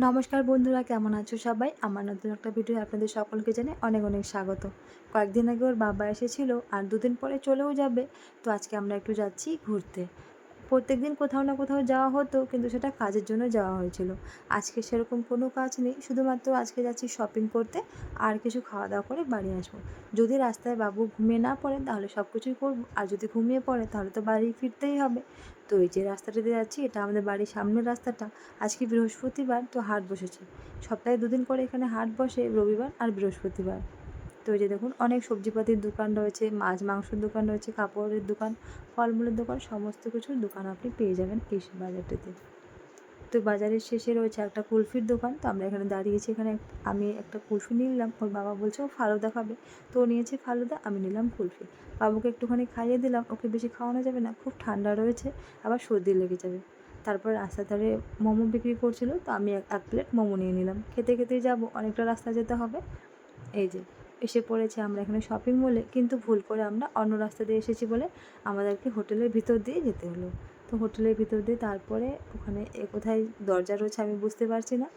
নমস্কার বন্ধুরা, কেমন আছো সবাই? আমার নতুন একটা ভিডিও আপনাদের সকলকে জানাই অনেক অনেক স্বাগত। কয়েকদিন আগে ওর বাবা এসেছিল আর দুদিন পরে চলেও যাবে। তো আজকে আমরা একটু যাচ্ছি ঘুরতে। প্রত্যেকদিন কোথাও না কোথাও যাওয়া হতো, কিন্তু সেটা কাজের জন্য যাওয়া হয়েছিল। আজকে সেরকম কোনো কাজ নেই, শুধুমাত্র আজকে যাচ্ছি শপিং করতে আর কিছু খাওয়া দাওয়া করে বাড়ি আসবো। যদি রাস্তায় বাবু ঘুমিয়ে না পড়ে তাহলে সব কিছুই করবো, আর যদি ঘুমিয়ে পড়ে তাহলে তো বাড়ি ফিরতেই হবে। তো এই যে রাস্তাটাতে যাচ্ছি, এটা আমাদের বাড়ির সামনের রাস্তাটা। আজকে বৃহস্পতিবার, তো হাট বসেছে। সপ্তাহে দুদিন করে এখানে হাট বসে, রবিবার আর বৃহস্পতিবার। তো এই যে দেখুন, অনেক সবজিপাতির দোকান রয়েছে, মাছ মাংসের দোকান রয়েছে, কাপড়ের দোকান, ফলমূলের দোকান, সমস্ত কিছুর দোকান আপনি পেয়ে যাবেন এই বাজারটাতে। তো বাজারের শেষে রয়েছে একটা কুলফির দোকান। তো আমরা এখানে দাঁড়িয়েছি, এখানে আমি একটা কুলফি নিলাম। ওর বাবা বলছে ও ফালুদা খাবে, তো ও নিয়েছে ফালুদা, আমি নিলাম কুলফি। বাবুকে একটুখানি খাইয়ে দিলাম, ওকে বেশি খাওয়ানো যাবে না, খুব ঠান্ডা রয়েছে, আবার সর্দি লেগে যাবে। তারপর রাস্তার ধারে মোমো বিক্রি করছিল, তো আমি এক প্লেট মোমো নিয়ে নিলাম। খেতে খেতেই যাবো, অনেকটা রাস্তা যেতে হবে। এই যে এসে পড়েছে আমরা এখানে শপিং মলে, কিন্তু ভুল করে আমরা অন্য রাস্তা দিয়ে এসেছি বলে আমাদেরকে হোটেলের ভিতর দিয়ে যেতে হলো। তো হোটেলের ভিতর দিয়ে তারপরে ওখানে কোথায় দরজা রয়েছে আমি বুঝতে পারছি না।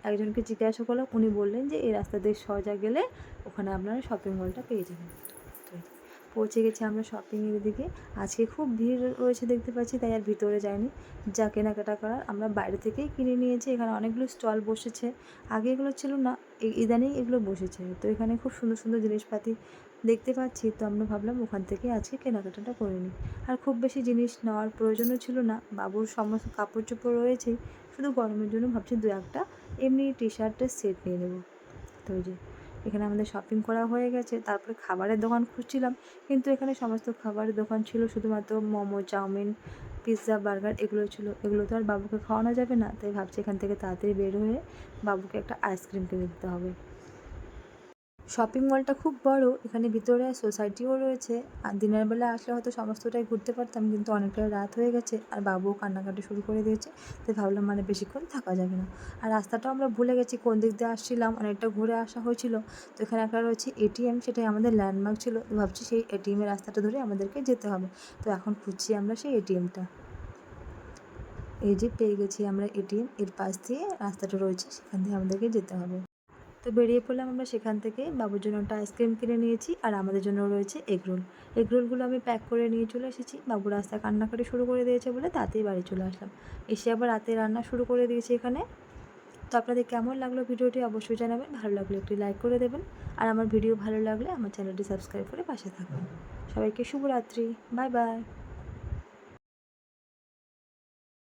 একজনকে জিজ্ঞাসা করলাম, উনি বললেন যে এই রাস্তা দিয়ে সোজা গেলে ওখানে আপনারা শপিং মলটা পেয়ে যাবেন। তো পৌঁছে গেছি আমরা শপিংয়ের দিকে। আজকে খুব ভিড় রয়েছে দেখতে পাচ্ছি, তাই আর ভিতরে যাইনি। যা কেনাকাটা করার আমরা বাইরে থেকেই কিনে নিয়েছি। এখানে অনেকগুলো স্টল বসেছে, আগে এগুলো ছিল না, ইদানিং এগুলো বসেছে। তো এখানে খুব সুন্দর সুন্দর জিনিসপাতি দেখতে পাচ্ছি, তো আমরা ভাবলাম ওখান থেকে আজকে কেনাকাটাটা করে নিই। আর খুব বেশি জিনিস নেওয়ার প্রয়োজনও ছিল না, বাবুর সমস্ত কাপড় চোপড় রয়েছেই, শুধু গরমের জন্য ভাবছি দু একটা এমনি টি শার্টের সেট নিয়ে নেবো। তো ওই যে এখানে আমাদের শপিং করা হয়ে গেছে। তারপরে খাবারের দোকান খুঁজছিলাম, কিন্তু এখানে সমস্ত খাবারের দোকান ছিল, শুধুমাত্র মোমো, চাউমিন, পিৎজা, বার্গার এগুলো ছিল। এগুলো তো আর বাবুকে খাওয়ানো যাবে না, তাই ভাবছি এখান থেকে তাড়াতাড়ি বের হয়ে বাবুকে একটা আইসক্রিম কিনে দিতে হবে। শপিং মলটা খুব বড়, এখানে ভিতরে সোসাইটিও রয়েছে। আর দিনের বেলা আসলে হয়তো সমস্তটাই ঘুরতে পারতাম, কিন্তু অনেকটা রাত হয়ে গেছে আর বাবুও কান্নাকাটি শুরু করে দিয়েছে। তাই ভাবলাম বেশিক্ষণ থাকা যাবে না। আর রাস্তাটাও আমরা ভুলে গেছি কোন দিক দিয়ে আসছিলাম, অনেকটা ঘুরে আসা হয়েছিল। তো এখানে একটা রয়েছে এটিএম, সেটাই আমাদের ল্যান্ডমার্ক ছিল। তো ভাবছি সেই এটিএমের রাস্তাটা ধরে আমাদেরকে যেতে হবে। তো এখন খুঁজছি আমরা সেই এটিএমটা। এই যে পেয়ে গেছি আমরা এটিএম, এর পাশ দিয়ে রাস্তাটা রয়েছে, সেখান দিয়ে আমাদেরকে যেতে হবে। তো বেরিয়ে পড়লাম আমরা সেখান থেকে। বাবুর জন্য একটা আইসক্রিম কিনে নিয়েছি, আর আমাদের জন্য রয়েছে এগরোল। এগরোলগুলো আমি প্যাক করে নিয়ে চলে এসেছি। বাবু রাস্তায় কান্নাকাটি শুরু করে দিয়েছে বলে তাতেই বাড়ি চলে আসলাম। এসে আবার রাতে রান্না শুরু করে দিয়েছি এখানে। তো আপনাদের কেমন লাগলো ভিডিওটি অবশ্যই জানাবেন। ভালো লাগলে একটি লাইক করে দেবেন, আর আমার ভিডিও ভালো লাগলে আমার চ্যানেলটি সাবস্ক্রাইব করে পাশে থাকবেন। সবাইকে শুভরাত্রি, বাই বাই।